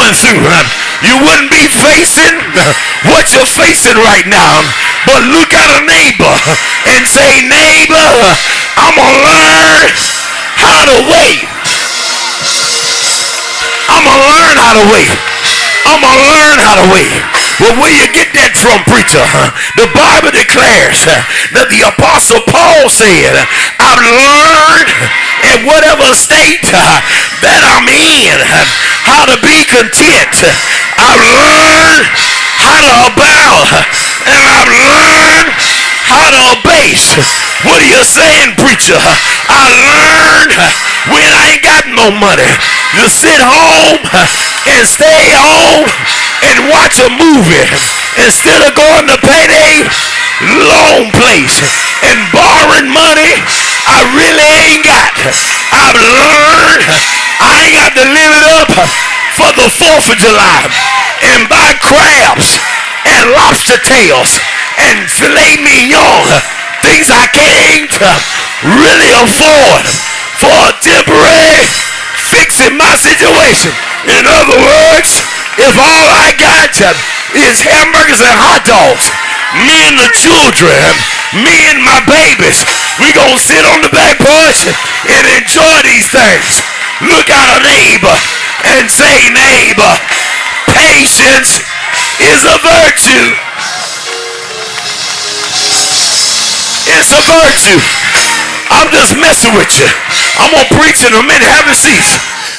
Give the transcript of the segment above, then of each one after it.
going through. You wouldn't be facing what you're facing right now. But look at a neighbor and say, neighbor, I'm going to learn how to wait. I'm going to learn how to wait. I'm going to learn how to wait. Well, where you get that from, preacher? The Bible declares that the Apostle Paul said, I've learned in whatever state that I'm in how to be content. I've learned how to abound, and I've learned how to abase. What are you saying, preacher? I learned when I ain't got no money to sit home and stay home and watch a movie instead of going to Payday, long place, and borrowing money I really ain't got. I've learned I ain't got to live it up for the 4th of July and buy crabs and lobster tails and filet mignon, things I can't really afford for a temporary fixing my situation. In other words, if all I got is hamburgers and hot dogs, me and the children, me and my babies, we gonna sit on the back porch and enjoy these things. Look at a neighbor and say, neighbor, patience is a virtue. It's a virtue. I'm just messing with you. I'm gonna preach in a minute. Have a seat.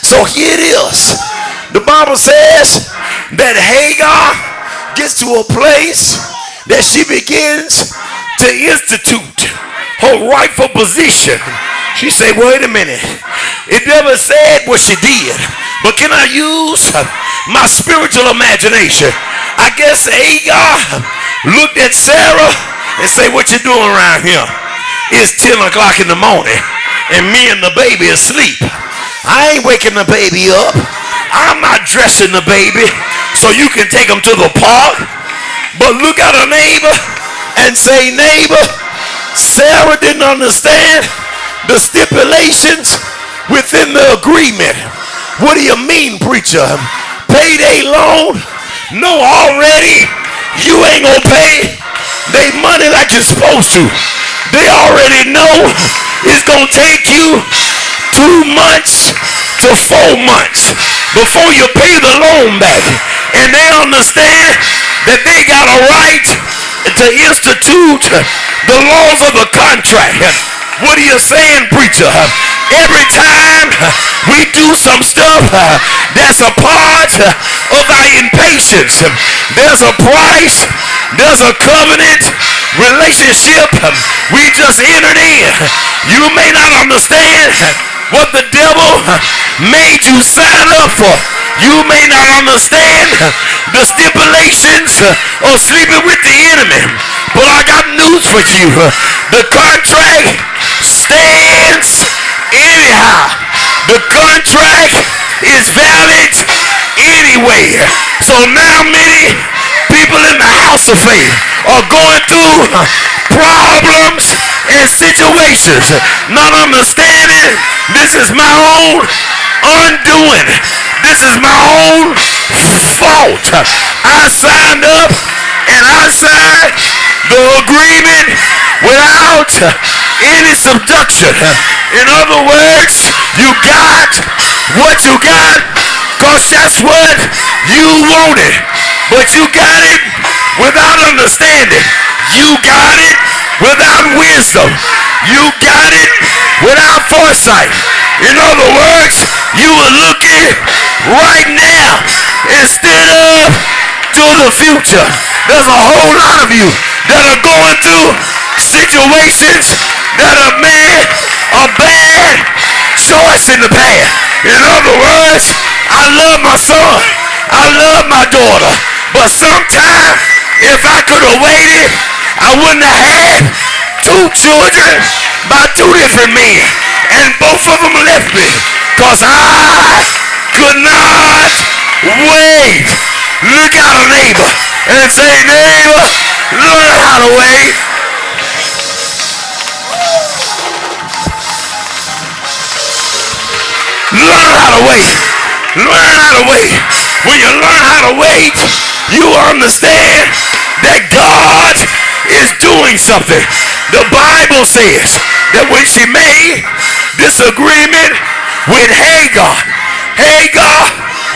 So here it is. The Bible says that Hagar gets to a place that she begins to institute her rightful position. She said, wait a minute. It never said what she did, but can I use my spiritual imagination? I guess Hagar looked at Sarah and said, what you doing around here? It's 10 o'clock in the morning and me and the baby are asleep. I ain't waking the baby up. I'm not dressing the baby so you can take him to the park. But look at a neighbor and say, neighbor, Sarah didn't understand the stipulations within the agreement. What do you mean, preacher? Payday loan? No, already you ain't gonna pay they money like you're supposed to. They already know it's gonna take you 2 months to 4 months before you pay the loan back. And they understand that they got a right to institute the laws of the contract. What are you saying, preacher? Every time we do some stuff that's a part of our impatience, there's a price, there's a covenant relationship we just entered in. You may not understand what the devil made you sign up for. You may not understand the stipulations of sleeping with the enemy. But I got news for you. The contract stands anyhow. The contract is valid anyway. So now many people in the house of faith are going through problems and situations, not understanding this is my own undoing. This is my own fault. I signed up and I signed the agreement without any subduction. In other words, you got what you got because that's what you wanted. But you got it without understanding. You got it without wisdom. You got it without foresight. In other words, you were looking right now instead of to the future. There's a whole lot of you that are going through situations that have made a bad choice in the past. In other words, I love my son. I love my daughter. But sometimes, if I could have waited, I wouldn't have had 2 children by 2 different men. And both of them left me because I could not wait. Look at a neighbor and say, neighbor, learn how to wait. Learn how to wait. Learn how to wait. When faith, you understand that God is doing something. The Bible says that when she made this agreement with Hagar, Hagar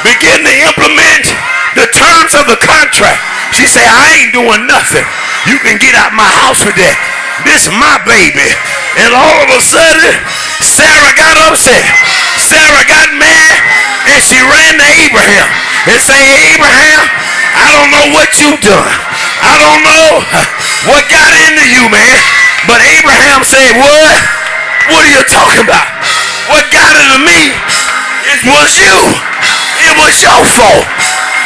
began to implement the terms of the contract. She said, I ain't doing nothing. You can get out my house with that. This is my baby. And all of a sudden, Sarah got upset. Sarah got mad, and she ran to Abraham and said, Abraham, I don't know what you've done. I don't know what got into you, man. But Abraham said, what? What are you talking about? What got into me? It was you. It was your fault.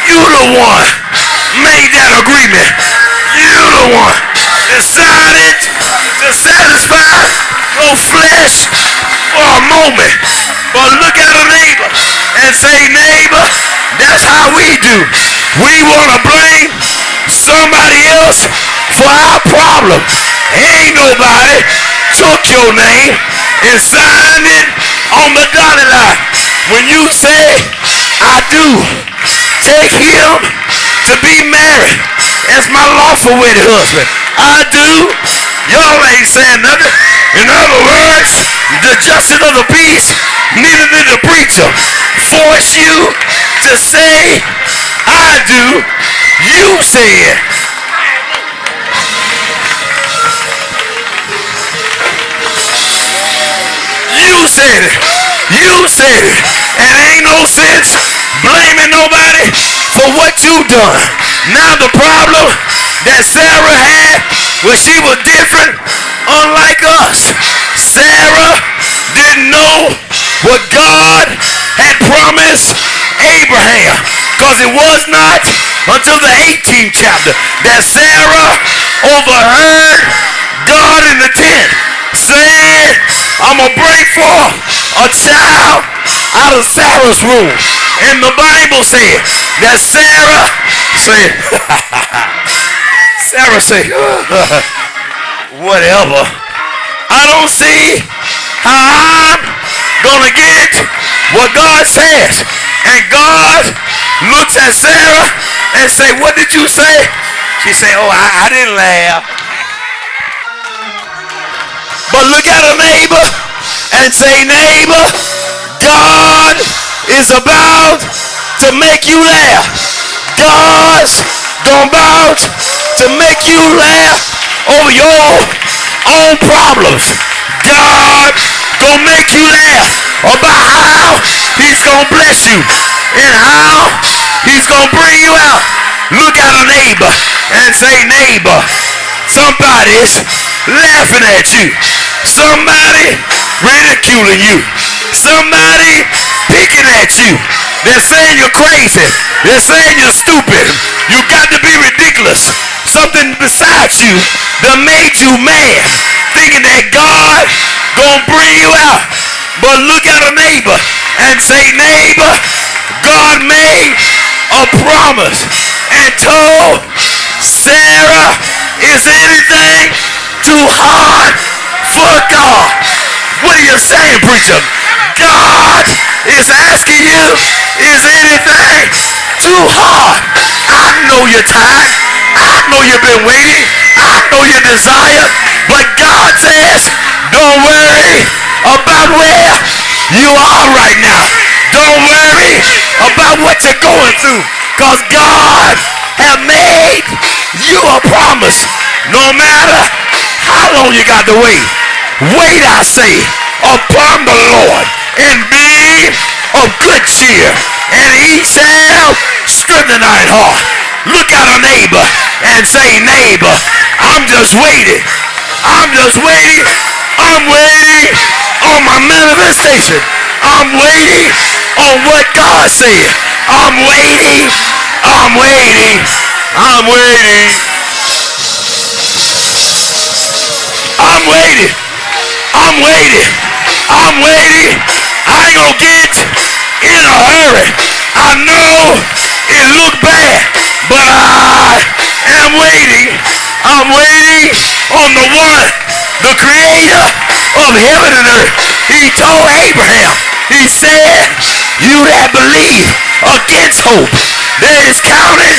You the one made that agreement. You the one decided to satisfy your flesh for a moment. But look at a neighbor and say, neighbor, that's how we do. We want to blame somebody else for our problem. Ain't nobody took your name and signed it on the dotted line. When you say, I do take him to be married as my lawful wedded husband, I do. Y'all ain't saying nothing. In other words, the justice of the peace, neither did the preacher force you to say, I do. You said. You said it. You said it. And ain't no sense blaming nobody for what you done. Now the problem that Sarah had was she was different, unlike us. Sarah didn't know what God had promised Abraham, because it was not until the 18th chapter that Sarah overheard God in the tent saying, I'm going to bring forth a child out of Sarah's womb. And the Bible said that Sarah said, Sarah said, whatever. I don't see how I'm going to get what God says. And God looks at Sarah and say, what did you say? She said, oh, I didn't laugh. But look at a neighbor and say, neighbor, God is about to make you laugh. God's about to make you laugh over your own problems. God gonna make you laugh about how he's gonna bless you and how he's gonna bring you out. Look at a neighbor and say, neighbor, somebody's laughing at you. Somebody ridiculing you. Somebody picking at you. They're saying you're crazy. They're saying you're stupid. You got to be ridiculous. Something besides you that made you mad, thinking that God gonna bring you out. But look at a neighbor and say, neighbor, God made a promise and told Sarah, is anything too hard for God? What are you saying, preacher? God is asking you, is anything too hard? I know you're tired. I know you've been waiting. I know you desire. But God says, don't worry about where you are right now. Don't worry about what you're going through, because God has made you a promise. No matter how long you got to wait, wait, I say, upon the Lord and be of good cheer, and he shall strengthen thine heart. Look at a neighbor and say, neighbor, I'm just waiting. I'm just waiting. I'm waiting on my manifestation. I'm waiting on what God said. I'm waiting. I'm waiting. I'm waiting. I'm waiting. I'm waiting. I'm waiting. I ain't gonna get in a hurry. I know it look bad, but I am waiting. I'm waiting on the one, the creator of heaven and earth. He told Abraham, he said, you that believe against hope, that is counted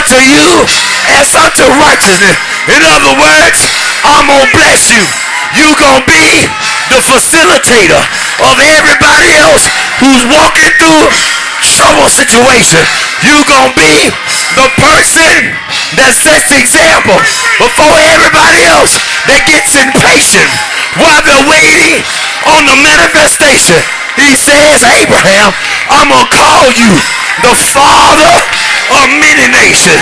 unto you as unto righteousness. In other words, I'm going to bless you. You going to be the facilitator of everybody else who's walking through trouble situation. You going to be the person that sets the example before everybody else that gets impatient while they're waiting on the manifestation. He says, Abraham, I'm going to call you the father of many nations.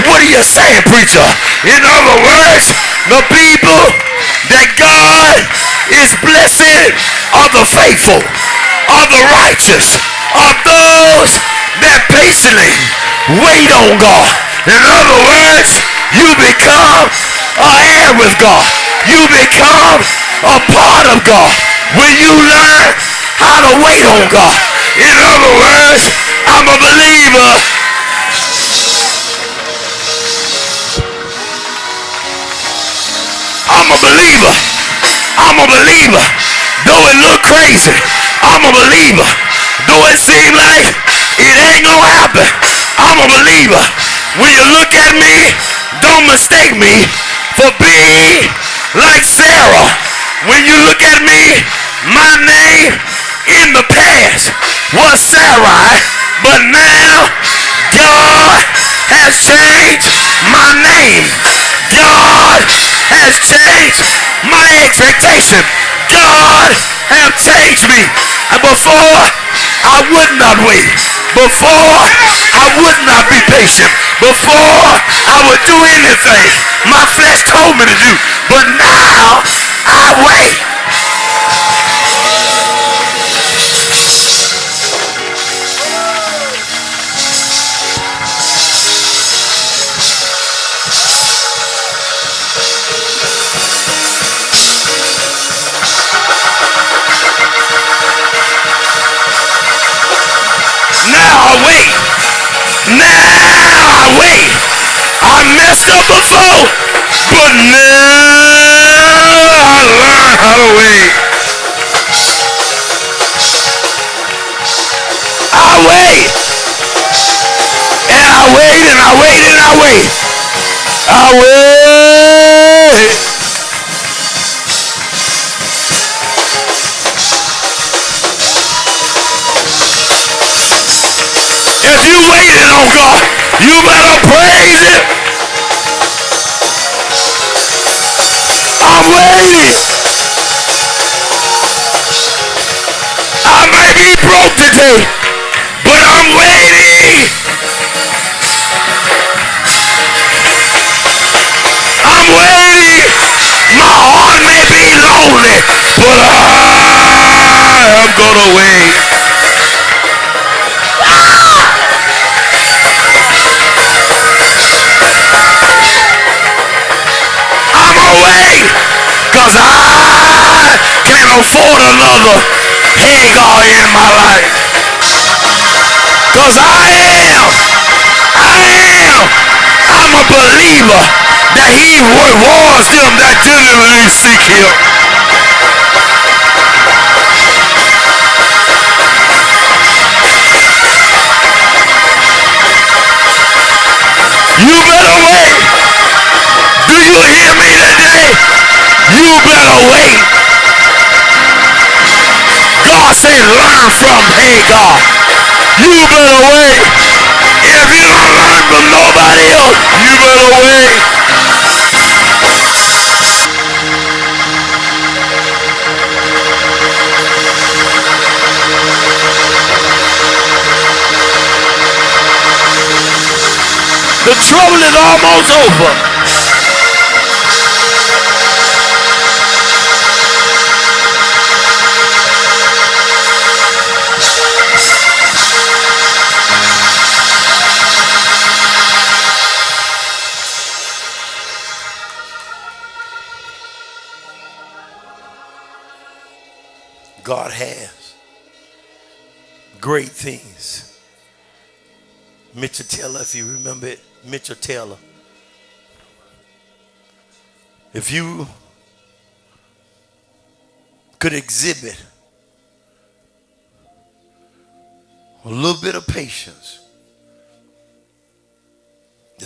What are you saying, preacher? In other words, the people that God is blessing are the faithful, are the righteous, are those that patiently wait on God. In other words, you become an heir with God. You become a part of God when you learn how to wait on God. In other words, I'm a believer. I'm a believer. I'm a believer. Though it look crazy, I'm a believer. Though it seem like it ain't gonna happen, I'm a believer. When you look at me, don't mistake me for being like Sarah. When you look at me, my name in the past was Sarai, but now God has changed my name. God has changed my expectation. God has changed me. And before, I would not wait. Before, I would not be patient. Before, I would do anything my flesh told me to do. But now, I wait. Now I wait. Now I wait. I messed up before, but now I learn how to wait. I wait. And I wait and I wait and I wait. I wait. If you waited on God, you better praise Him. I'm waiting. I may be broke today, but I'm waiting. I'm waiting. My heart may be lonely, but I am gonna wait. I'm gonna wait, cause I can't afford another Hagar in my life. Cause I'm a believer that He rewards them that diligently seek Him. You better wait. Do you hear me today? You better wait. God said learn from Hagar. You better wait. If you don't learn from nobody else, you better wait. The trouble is almost over. God has great things. Mitchell Taylor, if you remember it, Mitchell Taylor. If you could exhibit a little bit of patience,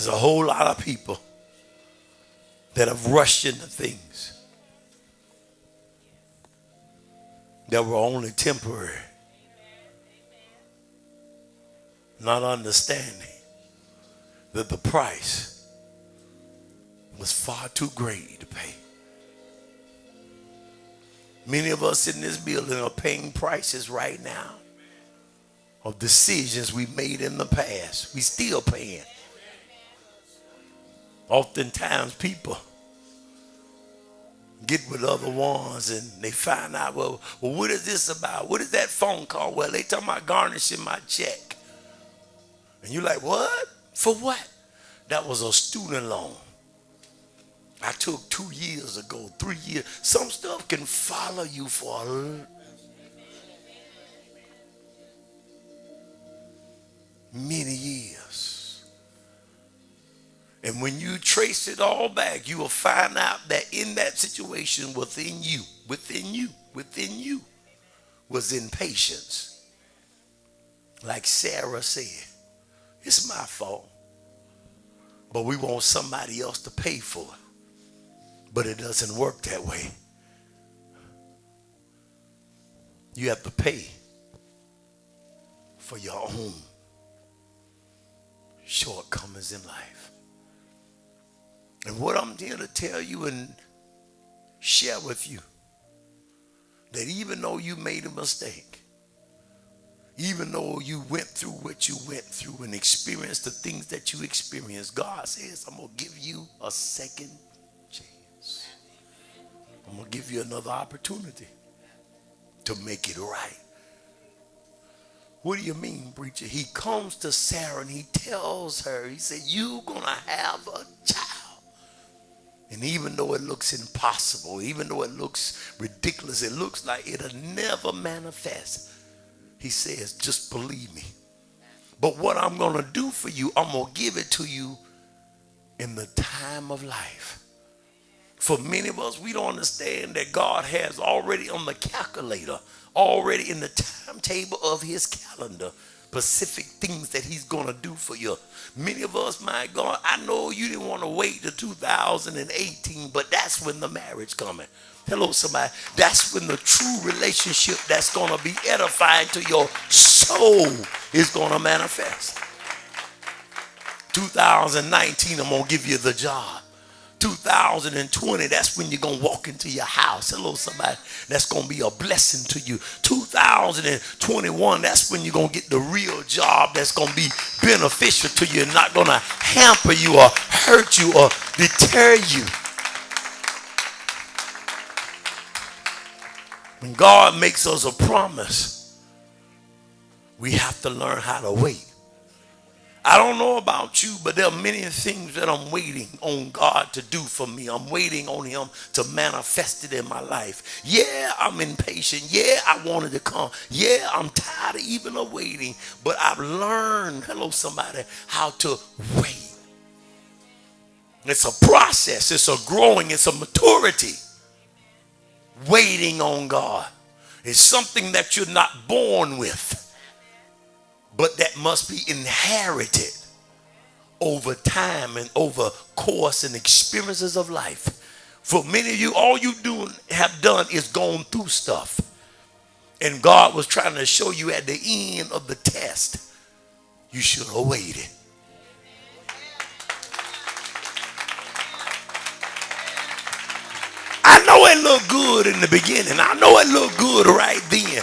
There's a whole lot of people that have rushed into things that were only temporary, not understanding that the price was far too great to pay. Many of us in this building are paying prices right now of decisions we made in the past. We still paying. Oftentimes people get with other ones and they find out, well, what is this about? What is that phone call? Well, they talking about garnishing my check. And you're like, what? For what? That was a student loan I took 2 years ago, 3 years. Some stuff can follow you for many years. And when you trace it all back, you will find out that in that situation within you was impatience. Like Sarah said, it's my fault. But we want somebody else to pay for it. But it doesn't work that way. You have to pay for your own shortcomings in life. And what I'm here to tell you and share with you, that even though you made a mistake, even though you went through what you went through and experienced the things that you experienced, God says, I'm going to give you a second chance. I'm going to give you another opportunity to make it right. What do you mean, preacher? He comes to Sarah and he tells her, he said, you're going to have a child. And even though it looks impossible, even though it looks ridiculous, it looks like it'll never manifest, he says, just believe me. But what I'm going to do for you, I'm going to give it to you in the time of life. For many of us, we don't understand that God has already on the calculator, already in the timetable of his calendar, specific things that he's going to do for you. Many of us, my God, I know you didn't want to wait to 2018, but that's when the marriage coming. Hello, somebody. That's when the true relationship that's going to be edifying to your soul is going to manifest. 2019, I'm going to give you the job. 2020, that's when you're going to walk into your house. Hello, somebody. That's going to be a blessing to you. 2021, that's when you're going to get the real job that's going to be beneficial to you and not going to hamper you or hurt you or deter you. When God makes us a promise, we have to learn how to wait. I don't know about you, but there are many things that I'm waiting on God to do for me. I'm waiting on him to manifest it in my life. Yeah, I'm impatient. Yeah, I wanted to come. Yeah, I'm tired of even of waiting. But I've learned, hello somebody, how to wait. It's a process. It's a growing. It's a maturity. Waiting on God is something that you're not born with, but that must be inherited over time and over course and experiences of life. For many of you, all you have done is gone through stuff. And God was trying to show you at the end of the test, you should have waited. I know it looked good in the beginning. I know it looked good right then.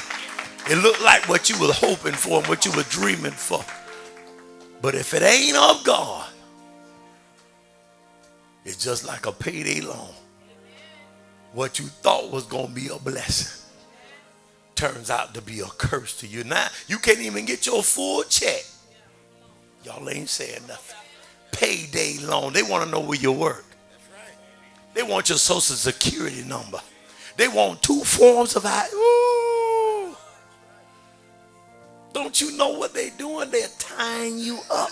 It looked like what you were hoping for and what you were dreaming for. But if it ain't of God, it's just like a payday loan. What you thought was going to be a blessing turns out to be a curse to you. Now, you can't even get your full check. Y'all ain't saying nothing. Payday loan. They want to know where you work. They want your social security number. They want 2 forms of ID. Ooh. Don't you know what they're doing? They're tying you up.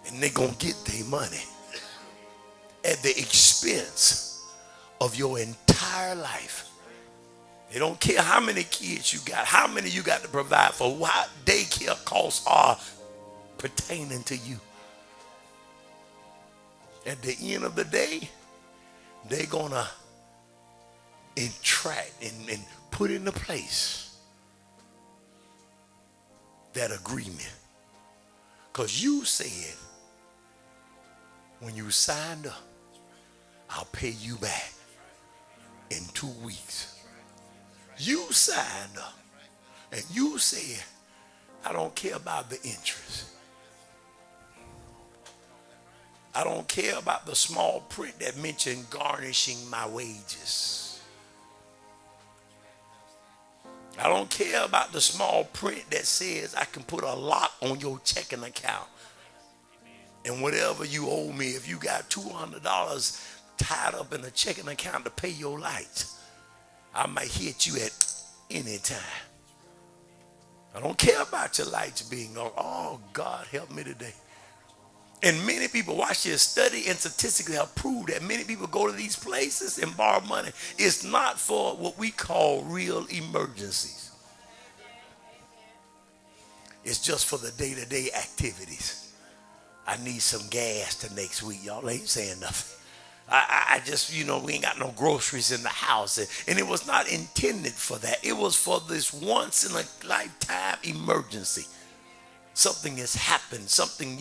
And they're going to get their money at the expense of your entire life. They don't care how many kids you got, how many you got to provide for, what daycare costs are pertaining to you. At the end of the day, they're going to entrap and put into place that agreement. Because you said, when you signed up, I'll pay you back in 2 weeks. You signed up and you said, I don't care about the interest. I don't care about the small print that mentioned garnishing my wages. I don't care about the small print that says I can put a lock on your checking account. And whatever you owe me, if you got $200 tied up in a checking account to pay your lights, I might hit you at any time. I don't care about your lights being on. Oh, God, help me today. And many people, watch this, study and statistically have proved that many people go to these places and borrow money. It's not for what we call real emergencies. It's just for the day-to-day activities. I need some gas to next week. Y'all ain't saying nothing. I just, we ain't got no groceries in the house. And it was not intended for that. It was for this once in a lifetime emergency. Something has happened, something,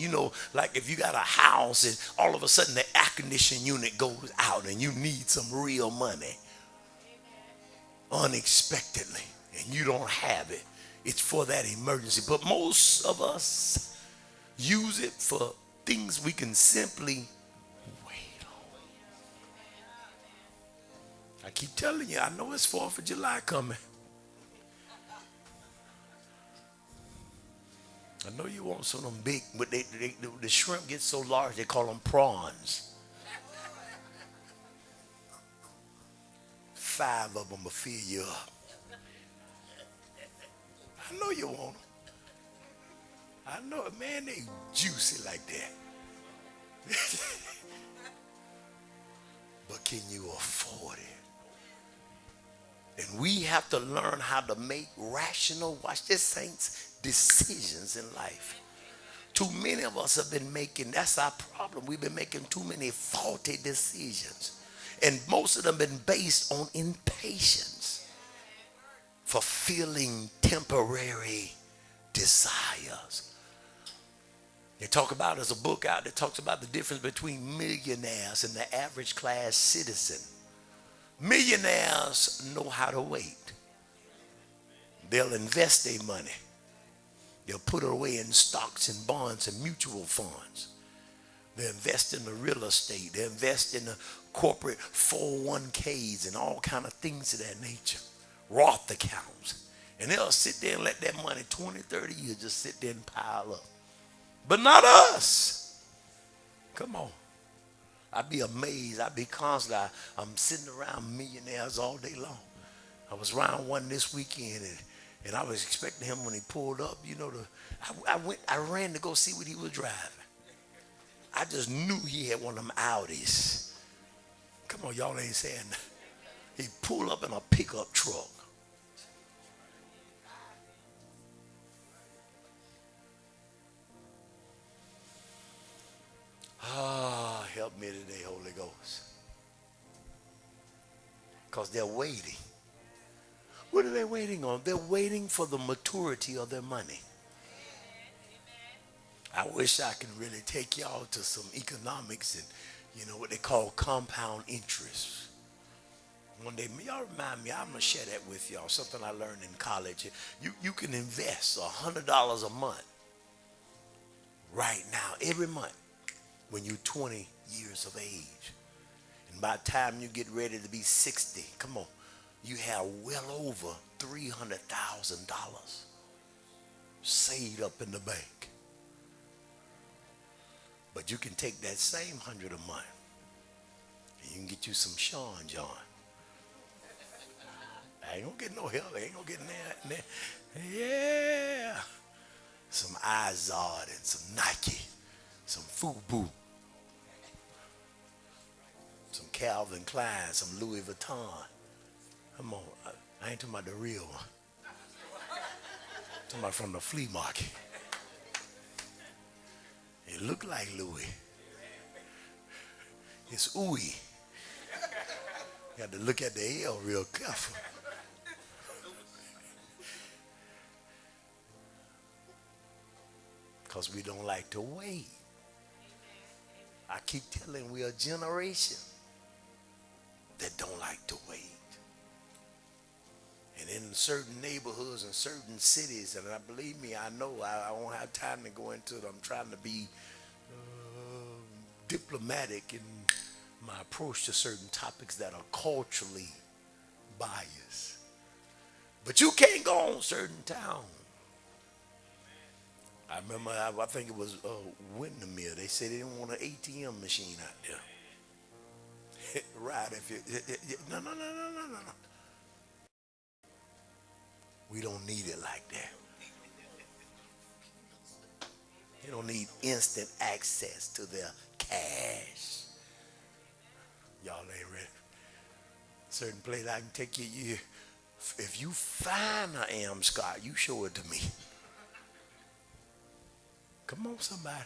like if you got a house and all of a sudden the air conditioning unit goes out and you need some real money unexpectedly and you don't have it. It's for that emergency. But most of us use it for things we can simply wait on. I keep telling you, I know it's 4th of July coming. I know you want some of them big, but the shrimp gets so large, they call them prawns. 5 of them will fill you up. I know you want them. I know it, man, they juicy like that. But can you afford it? And we have to learn how to make rational, watch this, saints, decisions in life. Too many of us have been making, that's our problem. We've been making too many faulty decisions. And most of them been based on impatience, fulfilling temporary desires. They talk about, there's a book out that talks about the difference between millionaires and the average class citizen. Millionaires know how to wait. They'll invest their money. They'll put it away in stocks and bonds and mutual funds. They invest in the real estate. They invest in the corporate 401ks and all kind of things of that nature. Roth accounts. And they'll sit there and let that money 20, 30 years just sit there and pile up. But not us. Come on. I'd be amazed. I'd be constantly. I'm sitting around millionaires all day long. I was around one this weekend and I was expecting him when he pulled up, I ran to go see what he was driving. I just knew he had one of them Audis. Come on, y'all ain't saying that. He pulled up in a pickup truck. Ah, help me today, Holy Ghost. Because they're waiting. What are they waiting on? They're waiting for the maturity of their money. I wish I could really take y'all to some economics and, what they call compound interest. One day, y'all remind me, I'm going to share that with y'all, something I learned in college. You can invest $100 a month right now, every month, when you're 20 years of age. And by the time you get ready to be 60, come on, you have well over $300,000 saved up in the bank. But you can take that same 100 a month and you can get you some Sean John. I ain't gonna get no help. I ain't gonna get in there. Yeah. Some Izod and some Nike, some Fubu, some Calvin Klein, some Louis Vuitton. Come on, I ain't talking about the real one. I'm talking about from the flea market. look like Louis. It's ooey. You got to look at the L real careful. Because we don't like to wait. I keep telling we're a generation that don't like to wait. And in certain neighborhoods and certain cities, and believe me, I know I won't have time to go into it. I'm trying to be diplomatic in my approach to certain topics that are culturally biased. But you can't go on certain towns. I remember, I think it was Windermere. They said they didn't want an ATM machine out there. Right, if you, no. We don't need it like that. You don't need instant access to their cash. Y'all ain't ready. Certain place I can take you. If you find an Scott, you show it to me. Come on, somebody.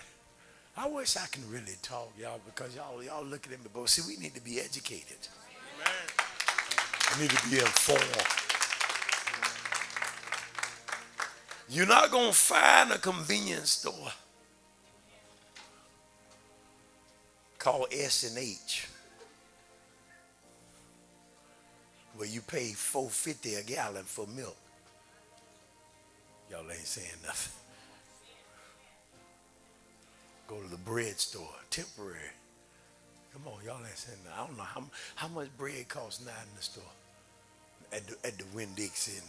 I wish I can really talk, y'all, because y'all looking at me. But see, we need to be educated. Amen. We need to be informed. You're not going to find a convenience store called S&H where you pay $4.50 a gallon for milk. Y'all ain't saying nothing. Go to the bread store, temporary. Come on, y'all ain't saying nothing. I don't know how much bread costs now in the store. At the Winn-Dixie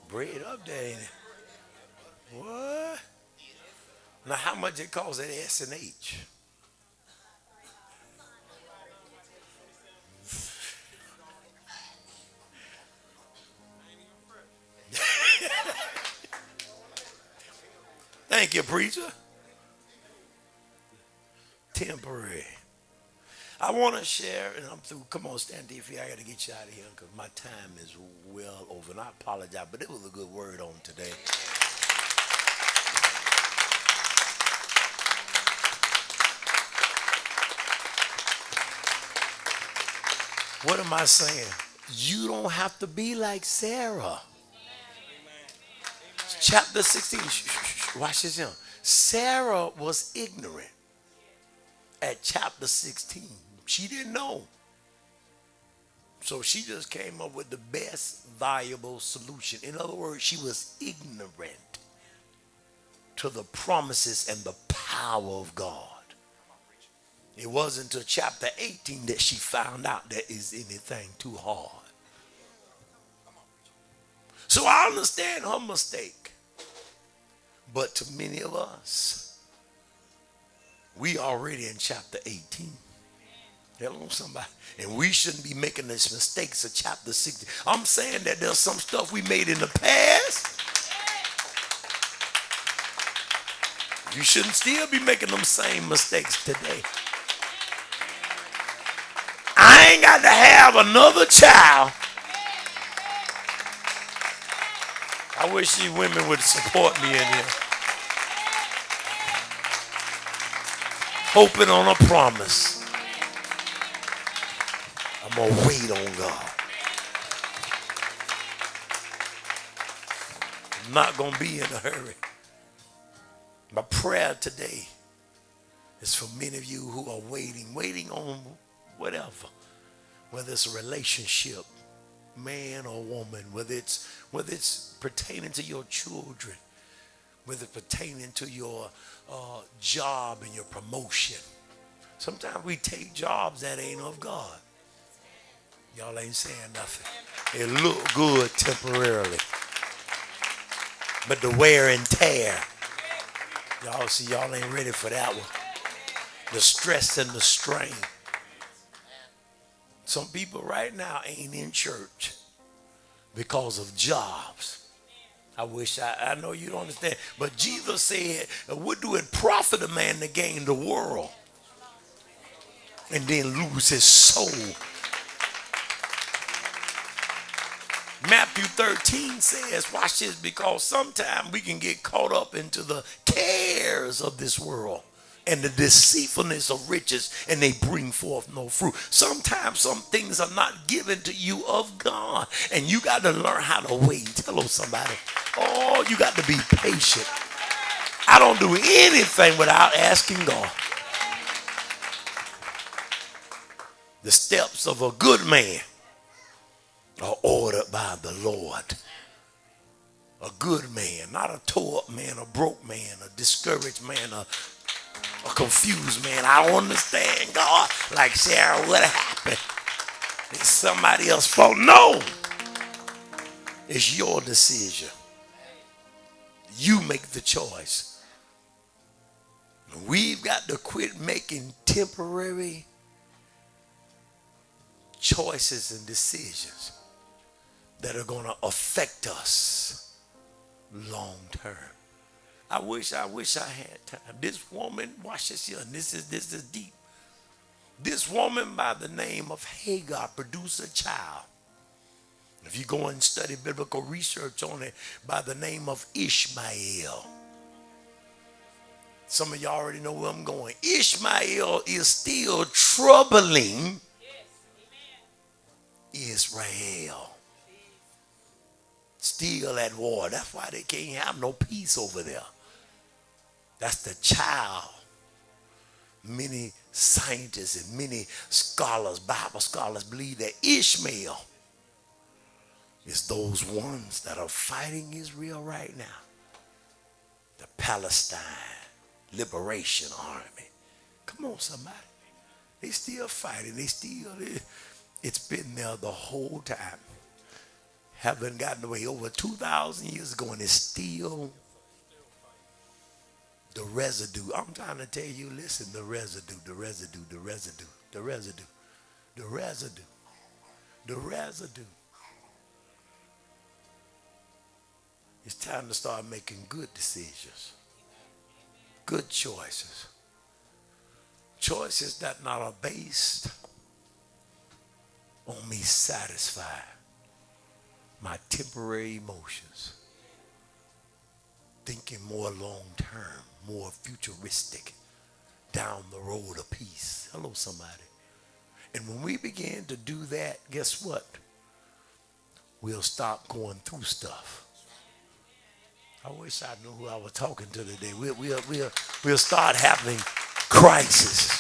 bread up there, ain't it? What? Now, how much it costs at S&H? Thank you, preacher. Temporary. I want to share, and I'm through. Come on, stand to your feet. I got to get you out of here because my time is well over. And I apologize, but it was a good word on today. What am I saying? You don't have to be like Sarah. Chapter 16. Watch this here. Sarah was ignorant at chapter 16. She didn't know. So she just came up with the best viable solution. In other words, she was ignorant to the promises and the power of God. It wasn't until chapter 18 that she found out there is anything too hard. So I understand her mistake. But to many of us, we already in chapter 18. Hello, somebody. And we shouldn't be making these mistakes of chapter 16. I'm saying that there's some stuff we made in the past. You shouldn't still be making them same mistakes today. I ain't got to have another child. I wish you women would support me in here. Hoping on a promise. I'm going to wait on God. I'm not going to be in a hurry. My prayer today is for many of you who are waiting on whatever. Whether it's a relationship, man or woman, whether it's pertaining to your children, whether it's pertaining to your job and your promotion. Sometimes we take jobs that ain't of God. Y'all ain't saying nothing. It look good temporarily, but the wear and tear. Y'all see, y'all ain't ready for that one. The stress and the strain. Some people right now ain't in church because of jobs. I wish I know you don't understand. But Jesus said, what do it profit a man to gain the world and then lose his soul? Matthew 13 says, watch this, because sometimes we can get caught up into the cares of this world and the deceitfulness of riches, and they bring forth no fruit. Sometimes some things are not given to you of God, and you got to learn how to wait. Hello, somebody. Oh, you got to be patient. I don't do anything without asking God. The steps of a good man are ordered by the Lord. A good man, not a tore up man, a broke man, a discouraged man, a confused man. I don't understand, God. Like, Sarah, what happened? It's somebody else's fault. No, it's your decision. You make the choice. We've got to quit making temporary choices and decisions that are going to affect us long term. I wish I had time. This woman, watch this here, and this is deep. This woman by the name of Hagar produced a child. If you go and study biblical research on it, by the name of Ishmael. Some of y'all already know where I'm going. Ishmael is still troubling Israel. Still at war. That's why they can't have no peace over there. That's the child. Many scientists and many scholars, Bible scholars, believe that Ishmael is those ones that are fighting Israel right now. The Palestine Liberation Army. Come on, somebody. They still fighting. It's been there the whole time. Haven't gotten away. Over 2,000 years ago, and it's still the residue. I'm trying to tell you, listen, the residue. It's time to start making good decisions. Good choices. Choices that not are based on me satisfying my temporary emotions. Thinking more long term, more futuristic, down the road of peace. Hello, somebody. And when we begin to do that, guess what? We'll stop going through stuff. I wish I knew who I was talking to today. We'll start having crises.